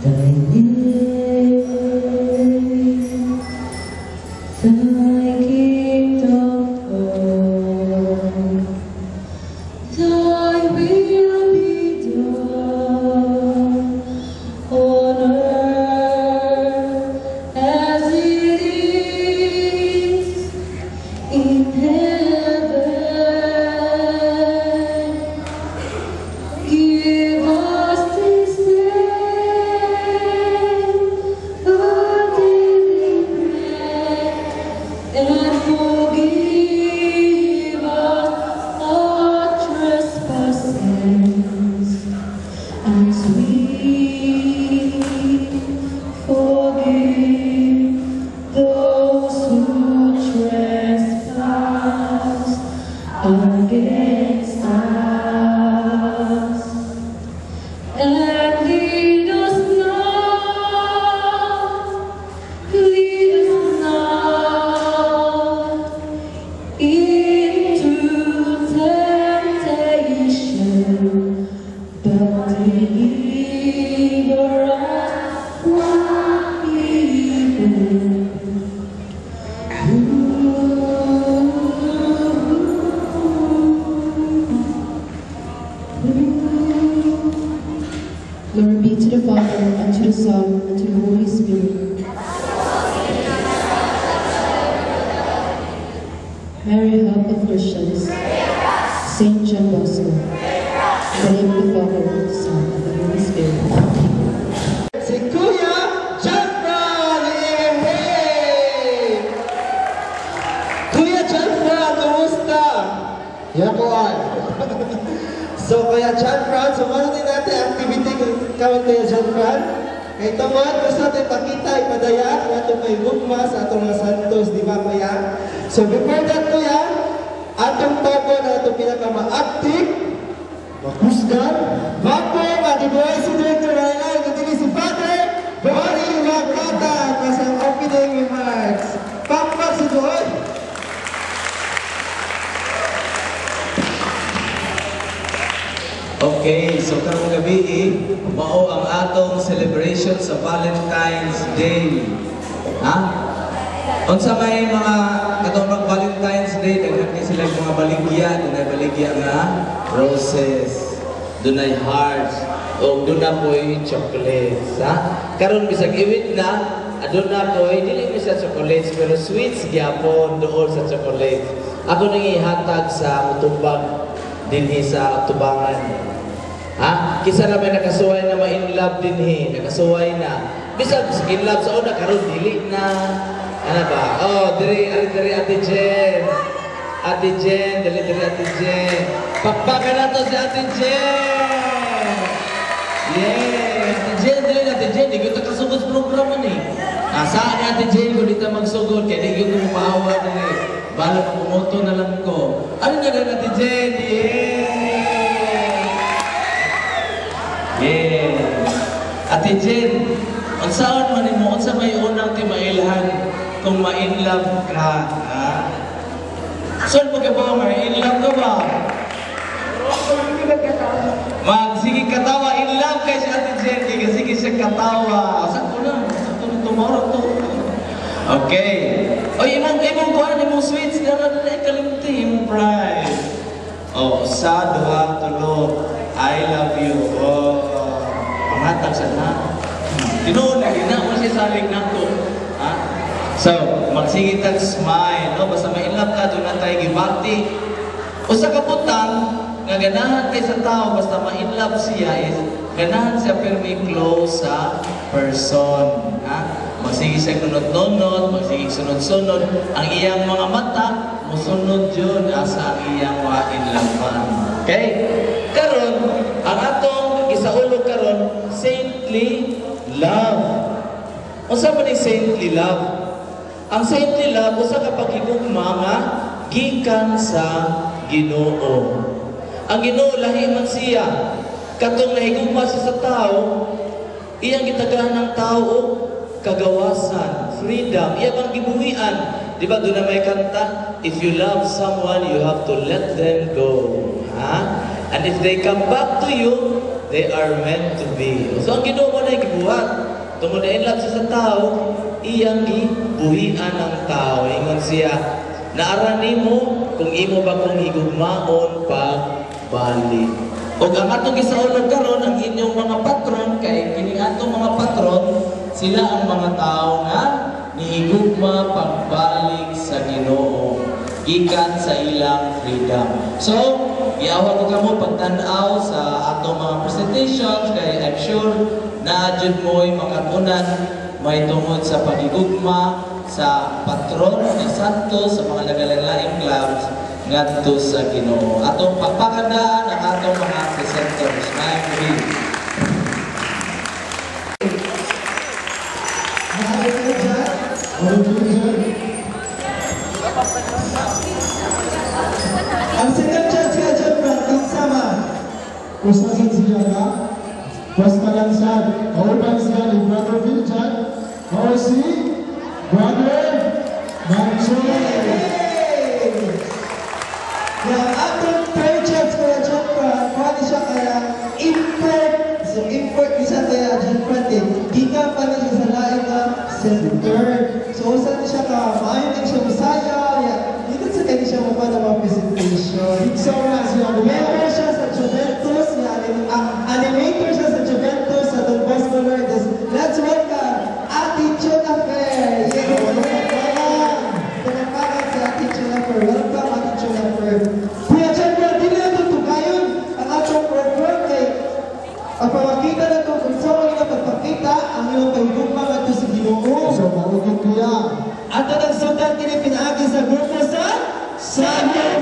Glory be to the Father, and to the Son, and to the Holy Spirit. Mary, help of Christians. Saint John Bosco. In the name of the Father, and the Son, and the Holy Spirit. Si Kuya John Fran! Hey! Kuya John Fran, kumusta? Yakuan. So, Kuya John Fran, sumunod din natin activity kawag Kuya John Fran. Kay Tamad, gusto natin pakita, ipadaya, ang atong may gugma sa atong mga santos, di ba Kuya? So, before that Kuya, atong bago na atong pinaka-ma-active, makusgan, bago, matibuhay si Director Railay, kundi si Father Bonnie Lacata, kasi ang opening remarks. Pakpak si Doon. Okay, so karong gabi, mao ang atong celebration sa Valentine's Day. Ha? Unsa may mga katong Valentine's Day, daghan kay sila mga baligya, dunay baligya nga roses, dunay hearts, o duna ko'y chocolates. Ha? Karon bisag iwit na, aduna ko'y dili mi sa chocolates pero sweets gyapon doon sa chocolates. Ako nang ihatag sa mutubag dinhi sa tubangan. Ha? Kisa na may nakasuway na ma-in love dinhi, nakasuway na. Bisag in love sa una karon dili na. Ano ba? Oh, diri Ate Jen. Ate Jen, dili Ate Jen. Pakpakan na to si Ate Jen. Yeah, Ate Jen, dili Ate Jen, di ko kasugod sa programa ni. Saan ni Ate Jen ko dito magsugod kaya di ko kumahawa dili. Bala pa pumoto na lang ko. Ano na lang Ate Jen? Yeah. Ate Jen, unsaon man mo, unsa may unang timailhan kung ma-in love ka, ha? Saan mo ka ba, ma-in love ka ba? Sige katawa, in love kay si Ate Jen, kaya sige siya katawa. Saan ko na? Saan ko na tomorrow to? Okay. O, imong kuhan, imong sweets, dara na kalimti, imong prize. Oh, sa duha, tulo, I love you. Oh, pangatag sa na. Tinuon, na mo siya saling nako. Ha? So, magsigitag smile, no? Basta may in love ka, doon na tayo gibati. O sa kaputang, nga ganahan kay sa tao, basta ma-in love siya, is ganahan siya pero may close sa person. Ha? Magsige siya nunod-nunod, magsige sunod-sunod. Ang iyang mga mata, musunod yun asa ang iyang in love man. Okay? Karon, ang atong isaulo karon, saintly love. Unsa man ni saintly love? Ang saintly love usa ka paghigugma nga gikan sa Ginoo. Ang Ginoo lahi man siya katong nahigugma siya sa tao, iyang gitagahan ng tao kagawasan, freedom, iya bang gibuhian. Di ba doon na may kanta? If you love someone, you have to let them go. Ha? And if they come back to you, they are meant to be. So ang Ginoo na gibuhat, tungod na inlove siya sa tao, iyang gibuhian ang tao. Ingon siya, naara nimo kung imo ba kung higugmaon pagbalik. O ang atong gisaulog karon ang inyong mga patron, kay kining atong mga patron, sila ang mga tao nga nihigugma pagbalik sa Ginoo gikan sa ilang freedom. So, iawag ko kamo pagtan-aw sa atong mga presentations kay I'm sure na jud mo'y makatunan may tungod sa pagigugma sa patron ni Santos sa mga nagalain clubs ngadto sa Ginoo. Atong pagpakandaan ang atong mga presenters. Ang second chance ka dyan, Frank, sama. Ustazan siyaga, basta lang siya, kauban siya ni Brother Viljan, o si Brother Manchoy. Yung atong third chance ka dyan, Frank, kuha siya kaya import. So import ni siya kaya dyan, Frank, giga pa na siya sa laing na center. So usan siya ka, maayon din siya masaya, dito sa kanya siya mapa na mga presentation. So na siya, Member siya sa Juventus, animator siya sa Juventus, sa Don Bosco Lourdes. Let's welcome Ate Chula Fer! Pinapagan si Ate Chula Fer. Welcome Ate Chula Fer. Kuya Chandra, di na ito tugayon ang atong program kay pagpapakita na ito kung saan mga pagpakita ang iyong pagigugma nga ito sa Ginoo. so maugit kuya. Ato nagsundan kini pinaagi sa grupo sa Sunday